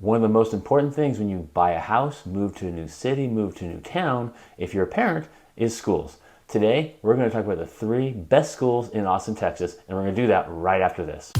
One of the most important things when you buy a house, move to a new city, move to a new town, if you're a parent, is schools. Today, we're going to talk about the 3 best schools in Austin, Texas, and we're going to do that right after this.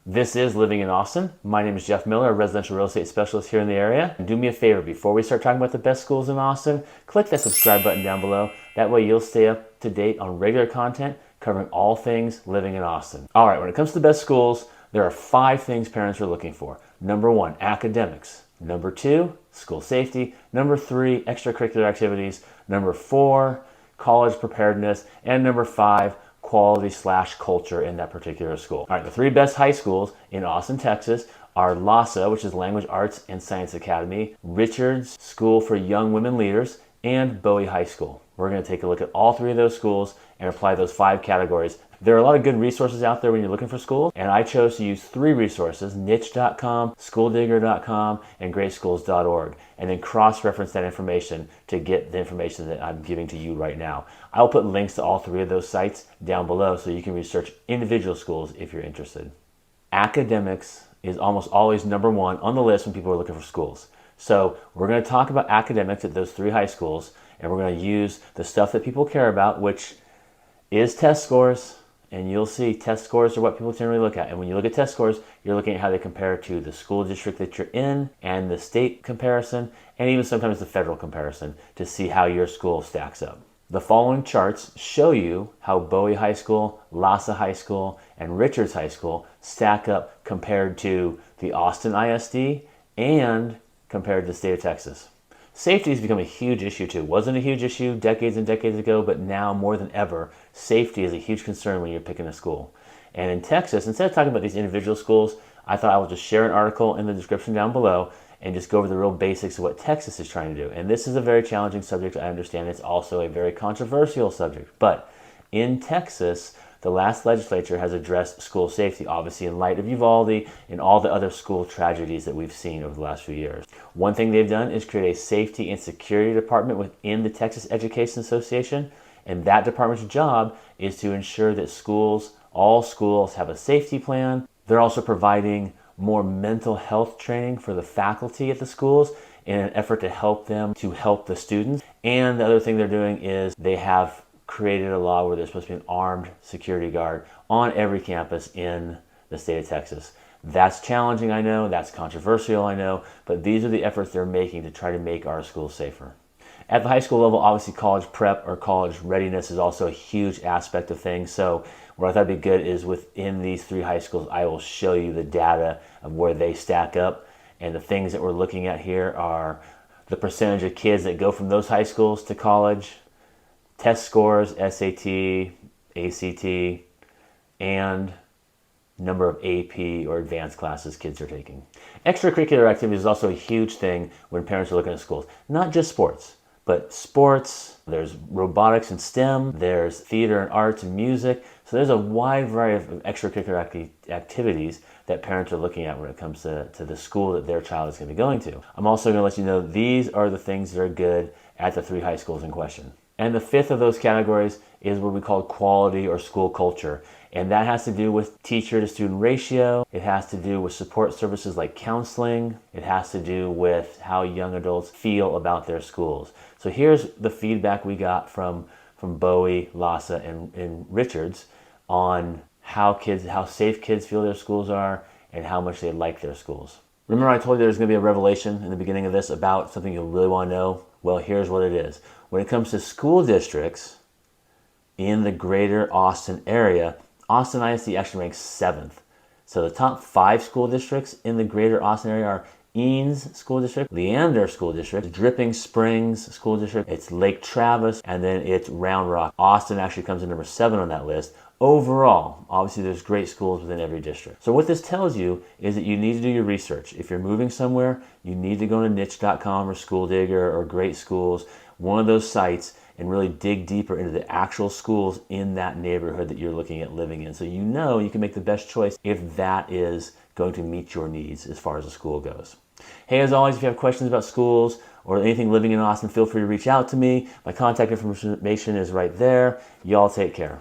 This is Living in Austin. My name is Jeff Miller, a residential real estate specialist here in the area. And do me a favor, before we start talking about the best schools in Austin, click that subscribe button down below. That way you'll stay up to date on regular content covering all things living in Austin. All right, when it comes to the best schools, there are 5 things parents are looking for. Number 1, academics. Number 2, school safety. Number 3, extracurricular activities. Number 4, college preparedness. And number 5, quality/culture in that particular school. All right, the 3 best high schools in Austin, Texas are LASA, which is Language Arts and Science Academy, Richards School for Young Women Leaders, and Bowie High School. We're going to take a look at all 3 of those schools and apply those 5 categories. There are a lot of good resources out there when you're looking for schools, and I chose to use 3 resources, niche.com, schooldigger.com, and greatschools.org, and then cross-reference that information to get the information that I'm giving to you right now. I'll put links to all 3 of those sites down below so you can research individual schools if you're interested. Academics is almost always number 1 on the list when people are looking for schools. So we're going to talk about academics at those 3 high schools, and we're going to use the stuff that people care about, which is test scores. And you'll see test scores are what people generally look at. And when you look at test scores, you're looking at how they compare to the school district that you're in and the state comparison, and even sometimes the federal comparison to see how your school stacks up. The following charts show you how Bowie High School, LASA High School, and Richards High School stack up compared to the Austin ISD and compared to the state of Texas. Safety has become a huge issue too. Wasn't a huge issue decades and decades ago, but now more than ever, safety is a huge concern when you're picking a school. And in Texas, instead of talking about these individual schools, I thought I would just share an article in the description down below and just go over the real basics of what Texas is trying to do. And this is a very challenging subject. I understand it's also a very controversial subject. But in Texas, the last legislature has addressed school safety, obviously in light of Uvalde and all the other school tragedies that we've seen over the last few years. One thing they've done is create a safety and security department within the Texas Education Association, and that department's job is to ensure that all schools have a safety plan. They're also providing more mental health training for the faculty at the schools in an effort to help them to help the students. And the other thing they're doing is they have created a law where there's supposed to be an armed security guard on every campus in the state of Texas. That's challenging, I know. That's controversial, I know. But these are the efforts they're making to try to make our schools safer. At the high school level, obviously college prep or college readiness is also a huge aspect of things. So what I thought would be good is within these 3 high schools, I will show you the data of where they stack up. And the things that we're looking at here are the percentage of kids that go from those high schools to college, test scores, SAT, ACT, and number of AP or advanced classes kids are taking. Extracurricular activity is also a huge thing when parents are looking at schools. Not just sports, but sports, there's robotics and STEM, there's theater and arts and music. So there's a wide variety of extracurricular activities that parents are looking at when it comes to the school that their child is going to be going to. I'm also going to let you know these are the things that are good at the 3 high schools in question. And the 5th of those categories is what we call quality or school culture. And that has to do with teacher to student ratio. It has to do with support services like counseling. It has to do with how young adults feel about their schools. So here's the feedback we got from Bowie, LASA, and Richards on how safe kids feel their schools are and how much they like their schools. Remember I told you there's going to be a revelation in the beginning of this about something you'll really want to know? Well, here's what it is. When it comes to school districts in the greater Austin area, Austin ISD actually ranks 7th. So the top 5 school districts in the greater Austin area are Eanes School District, Leander School District, Dripping Springs School District, it's Lake Travis, and then it's Round Rock. Austin actually comes in number 7 on that list. Overall, obviously there's great schools within every district. So what this tells you is that you need to do your research. If you're moving somewhere, you need to go to niche.com or School Digger or Great Schools, one of those sites, and really dig deeper into the actual schools in that neighborhood that you're looking at living in. So you know you can make the best choice if that is going to meet your needs as far as the school goes. Hey, as always, if you have questions about schools or anything living in Austin, feel free to reach out to me. My contact information is right there. Y'all take care.